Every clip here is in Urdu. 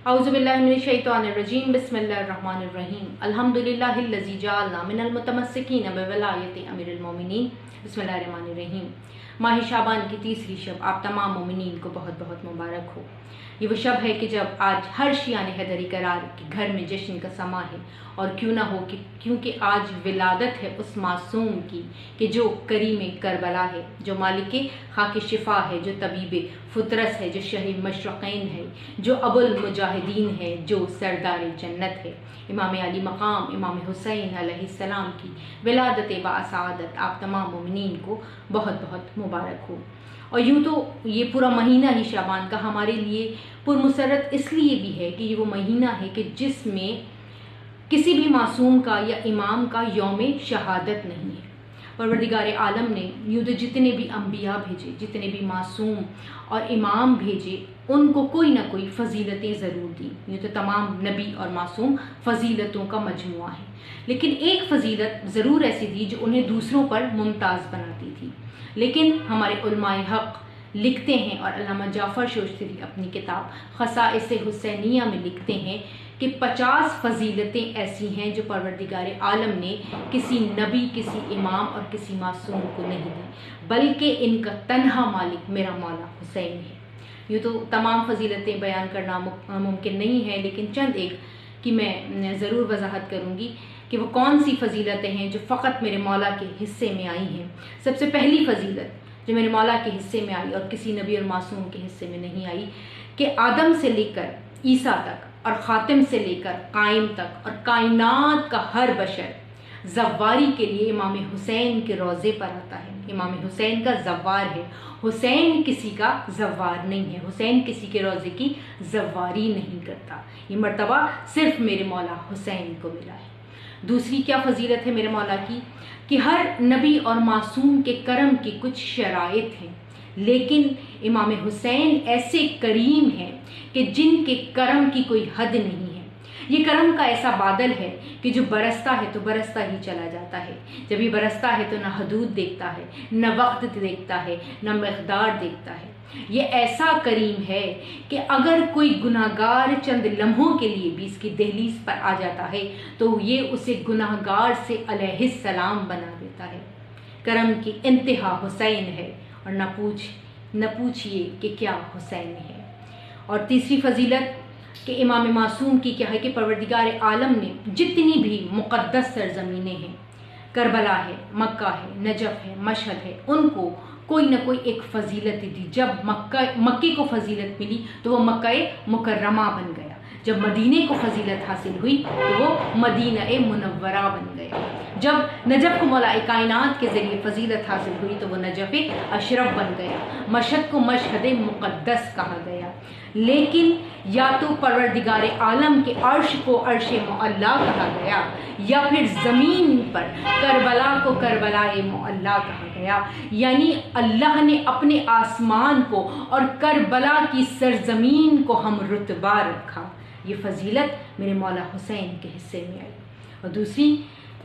اعوذ باللہ من الشیطان الرجیم بسم اللہ الرحمن الرحیم الحمدللہ الذی جعلنا من المتمسکین بولایت امیر المومنین بسم اللہ الرحمن الرحیم۔ ماہ شعبان کی تیسری شب آپ تمام مومنین کو بہت بہت مبارک ہو۔ یہ وہ شب ہے کہ جب آج ہر شیعہ حیدری قرار کے گھر میں جشن کا سما ہے، اور کیوں نہ ہو کیونکہ آج ولادت ہے اس معصوم کی کہ جو کریم کربلا ہے، جو مالک خاک شفا ہے، جو طبیب فطرت ہے، جو شہید مشرقین ہے، جو ابو المجاہدین ہے، جو سردار جنت ہے، امام علی مقام امام حسین علیہ السلام کی ولادت باسعادت آپ تمام مومنین کو بہت بہت مبارک ہو۔ اور یوں تو یہ پورا مہینہ ہی شعبان کا ہمارے لیے پرمسرت اس لیے بھی ہے کہ یہ وہ مہینہ ہے کہ جس میں کسی بھی معصوم کا یا امام کا یوم شہادت نہیں ہے۔ پروردگار عالم نے یوں تو جتنے بھی انبیاء بھیجے، جتنے بھی معصوم اور امام بھیجے، ان کو کوئی نہ کوئی فضیلتیں ضرور دیں۔ یوں تو تمام نبی اور معصوم فضیلتوں کا مجموعہ ہے، لیکن ایک فضیلت ضرور ایسی تھی جو انہیں دوسروں پر ممتاز بناتی تھی۔ لیکن ہمارے علماء حق لکھتے ہیں، اور علامہ جعفر شوشتری اپنی کتاب خصائص حسینیہ میں لکھتے ہیں کہ 50 فضیلتیں ایسی ہیں جو پروردگار عالم نے کسی نبی، کسی امام اور کسی معصوم کو نہیں دی، بلکہ ان کا تنہا مالک میرا مولا حسین ہے۔ یوں تو تمام فضیلتیں بیان کرنا ممکن نہیں ہے، لیکن چند ایک کی میں ضرور وضاحت کروں گی کہ وہ کون سی فضیلتیں ہیں جو فقط میرے مولا کے حصے میں آئی ہیں۔ سب سے پہلی فضیلت جو میرے مولا کے حصے میں آئی اور کسی نبی اور معصوم کے حصے میں نہیں آئی، کہ آدم سے لے کر عیسیٰ تک اور خاتم سے لے کر قائم تک اور کائنات کا ہر بشر زواری کے لیے امام حسین کے روضے پر آتا ہے۔ امام حسین کا زوار ہے، حسین کسی کا زوار نہیں ہے، حسین کسی کے روضے کی زواری نہیں کرتا۔ یہ مرتبہ صرف میرے مولا حسین کو ملا ہے۔ دوسری کیا فضیلت ہے میرے مولا کی کہ ہر نبی اور معصوم کے کرم کی کچھ شرائط ہیں، لیکن امام حسین ایسے کریم ہیں کہ جن کے کرم کی کوئی حد نہیں ہے۔ یہ کرم کا ایسا بادل ہے کہ جو برستا ہے تو برستا ہی چلا جاتا ہے۔ جب یہ برستا ہے تو نہ حدود دیکھتا ہے، نہ وقت دیکھتا ہے، نہ مقدار دیکھتا ہے۔ یہ ایسا کریم ہے کہ اگر کوئی گناہگار چند لمحوں کے لیے بھی اس کی دہلیز پر آ جاتا ہے تو یہ اسے گناہگار سے علیہ السلام بنا دیتا ہے۔ کرم کی انتہا حسین ہے، اور نہ پوچھئے کہ کیا حسین ہے۔ اور تیسری فضیلت کہ امام معصوم کی کیا ہے کہ پروردگار عالم نے جتنی بھی مقدس سرزمینیں ہیں، کربلا ہے، مکہ ہے، نجف ہے، مشہد ہے، ان کو کوئی نہ کوئی ایک فضیلت دی۔ جب مکے کو فضیلت ملی تو وہ مکہ مکرمہ بن گیا، جب مدینے کو فضیلت حاصل ہوئی تو وہ مدینہ منورہ بن گیا، جب نجف کو مولا کائنات کے ذریعے فضیلت حاصل ہوئی تو وہ نجف اشرف بن گیا، مشہد کو مشہد مقدس کہا گیا۔ لیکن یا تو پروردگار عالم کے عرش کو عرش معلا کہا گیا، یا پھر زمین پر کربلا کو کربلائے معلا کہا گیا، یعنی اللہ نے اپنے آسمان کو اور کربلا کی سرزمین کو ہم رتبہ رکھا۔ یہ فضیلت میرے مولا حسین کے حصے میں آئی۔ اور دوسری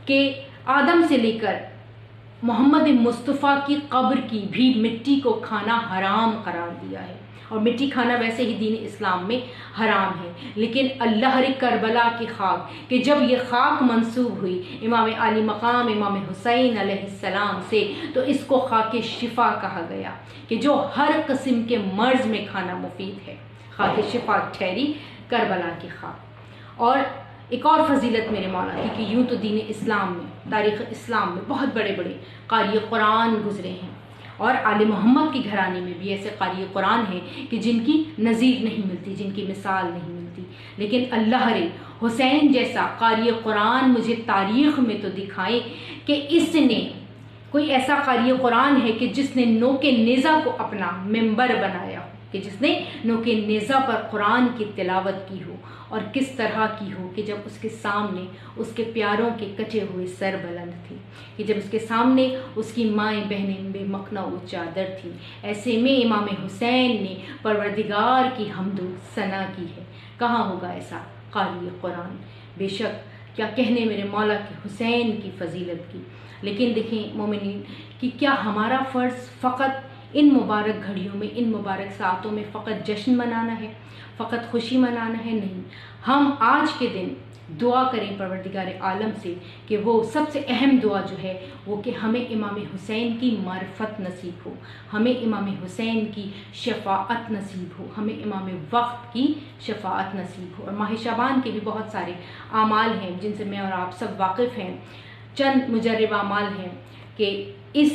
کہ آدم سے لے کر محمد مصطفیٰ کی قبر کی بھی مٹی کو کھانا حرام قرار دیا ہے، اور مٹی کھانا ویسے ہی دین اسلام میں حرام ہے، لیکن اللہ کربلا کی خاک کہ جب یہ خاک منسوب ہوئی امام علی مقام امام حسین علیہ السلام سے تو اس کو خاک شفا کہا گیا، کہ جو ہر قسم کے مرض میں کھانا مفید ہے۔ خاک شفا ٹھہری کربلا کی خاک۔ اور ایک اور فضیلت میرے مولا کی کہ یوں تو دین اسلام میں، تاریخ اسلام میں بہت بڑے بڑے قاری قرآن گزرے ہیں، اور آل محمد کی گھرانے میں بھی ایسے قاری قرآن ہیں کہ جن کی نظیر نہیں ملتی، جن کی مثال نہیں ملتی، لیکن اللہ رے حسین جیسا قاری قرآن مجھے تاریخ میں تو دکھائیں کہ اس نے کوئی ایسا قاری قرآن ہے کہ جس نے نوک نیزہ کو اپنا منبر بنایا ہو، کہ جس نے نوک نیزہ پر قرآن کی تلاوت کی ہو، اور کس طرح کی ہو کہ جب اس کے سامنے اس کے پیاروں کے کٹے ہوئے سر بلند تھے، کہ جب اس کے سامنے اس کی مائیں بہنیں بے مکنا و چادر تھی۔ ایسے میں امام حسین نے پروردگار کی حمد و ثنا کی ہے، کہاں ہوگا ایسا قاری قرآن؟ بے شک کیا کہنے میرے مولا کے حسین کی فضیلت کی۔ لیکن دیکھیں مومنین کہ کیا ہمارا فرض فقط ان مبارک گھڑیوں میں، ان مبارک ساعتوں میں فقط جشن منانا ہے، فقط خوشی منانا ہے، نہیں. ہم آج کے دن دعا کریں پروردگار عالم سے کہ وہ سب سے اہم دعا جو ہے وہ کہ ہمیں امام حسین کی معرفت نصیب ہو، ہمیں امام حسین کی شفاعت نصیب ہو، ہمیں امام وقت کی شفاعت نصیب ہو. اور ماہ شعبان کے بھی بہت سارے اعمال ہیں جن سے میں اور آپ سب واقف ہیں. چند مجرب اعمال ہیں کہ اس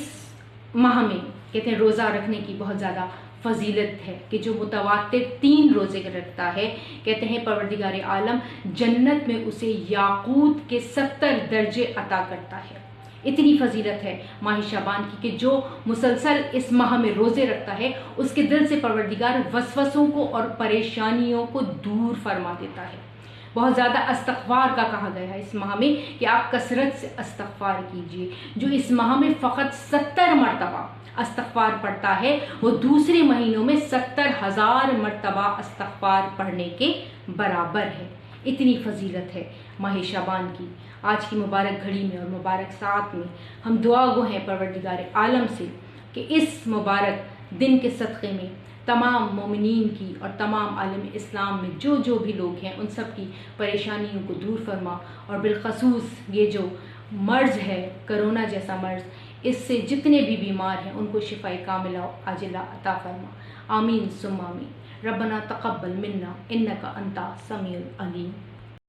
ماہ میں کہتے ہیں روزہ رکھنے کی بہت زیادہ فضیلت ہے کہ جو متواتر 3 روزے رکھتا ہے، کہتے ہیں پروردگار عالم جنت میں اسے یاقوت کے 70 درجے عطا کرتا ہے. اتنی فضیلت ہے ماہ شعبان کی کہ جو مسلسل اس ماہ میں روزے رکھتا ہے اس کے دل سے پروردگار وسوسوں کو اور پریشانیوں کو دور فرما دیتا ہے. بہت زیادہ استغفار کا کہا گیا ہے اس ماہ میں کہ آپ کثرت سے استغفار کیجیے. جو اس ماہ میں فقط 70 مرتبہ استغفار پڑھتا ہے وہ دوسرے مہینوں میں 70,000 مرتبہ استغفار پڑھنے کے برابر ہے. اتنی فضیلت ہے ماہ شعبان کی. آج کی مبارک گھڑی میں اور مبارک ساعت میں ہم دعا گو ہیں پروردگار عالم سے کہ اس مبارک دن کے صدقے میں تمام مومنین کی اور تمام عالم اسلام میں جو بھی لوگ ہیں ان سب کی پریشانیوں کو دور فرما، اور بالخصوص یہ جو مرض ہے کرونا جیسا مرض، اس سے جتنے بھی بیمار ہیں ان کو شفاء کاملہ و عاجلہ عطا فرما. آمین ثم آمین. ربنا تقبل منا انک انت السمیع العلیم.